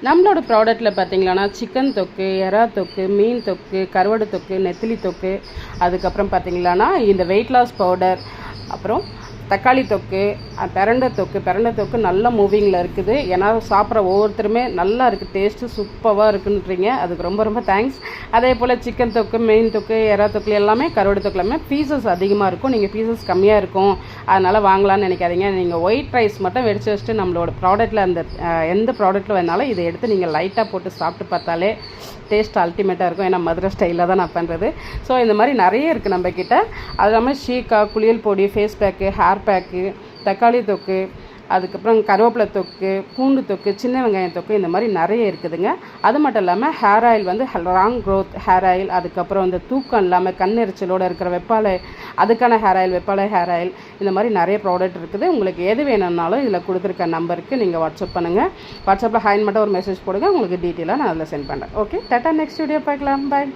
நம்மளோட ப்ராடக்ட்டில் பார்த்தீங்கன்னா சிக்கன் தொக்கு, எறா தொக்கு, மீன் தொக்கு, கருவாடு தொக்கு, நெத்திலி தொக்கு, அதுக்கப்புறம் பார்த்தீங்களான்னா இந்த வெயிட் லாஸ் பவுடர், அப்புறம் தக்காளி தொக்கு, பிரண்டை தொக்கு நல்ல மூவிங்கில் இருக்குது. ஏன்னா சாப்பிட்ற ஒவ்வொருத்தருமே நல்லா இருக்குது, டேஸ்ட்டு சூப்பராக இருக்குன்றீங்க. அதுக்கு ரொம்ப ரொம்ப தேங்க்ஸ். அதே போல் சிக்கன் தொக்கு, மீன் தொக்கு, எறா தொக்கு எல்லாமே, கருவாடு தொக்கு எல்லாமே பீசஸ் அதிகமாக இருக்கும். நீங்கள் பீசஸ் கம்மியாக இருக்கும் அதனால் வாங்கலான்னு நினைக்காதீங்க. நீங்கள் ஒயிட் ரைஸ் மட்டும் வெடிச்சு வச்சுட்டு நம்மளோட ப்ராடக்ட்டில் அந்த எந்த ப்ராடக்ட்டில் வேணாலும் இதை எடுத்து நீங்கள் லைட்டாக போட்டு சாப்பிட்டு பார்த்தாலே டேஸ்ட் அல்டிமேட்டாக இருக்கும். ஏன்னா மதுரை ஸ்டைலில் தான் நான் பண்ணுறது. ஸோ இந்த மாதிரி நிறைய இருக்குது நம்மக்கிட்ட. அது இல்லாமல் ஷீக்கா, குளியல் பொடி, ஃபேஸ் பேக்கு, ஹேர் பேக்கு, தக்காளி தொக்கு, அதுக்கப்புறம் கருவேப்பிலை தொக்கு, பூண்டு தொக்கு, சின்ன வெங்காயம் தொக்கு, இந்த மாதிரி நிறைய இருக்குதுங்க. அது மட்டும் இல்லாமல் ஹேர் ஆயில் வந்து லாங் க்ரோத் ஹேர் ஆயில், அதுக்கப்புறம் இந்த தூக்கம் இல்லாமல் கண்ணெரிச்சலோடு இருக்கிற வெப்பாலை, அதுக்கான hair oil, Veppalai hair oil, இந்த மாதிரி நிறைய ப்ராடக்ட் இருக்குது. உங்களுக்கு எது வேணும்னாலும் இதில் கொடுத்துருக்க நம்பருக்கு நீங்கள் வாட்ஸ்அப் பண்ணுங்கள். வாட்ஸ்அப்பில் ஹாய்ன்னு மட்டும் ஒரு மெசேஜ் போடுங்க, உங்களுக்கு டீட்டெயிலாக நான் அதில் சென்ட் பண்ணுறேன். Okay, tata. நெக்ஸ்ட் வீடியோ பார்க்கலாம். பாய்.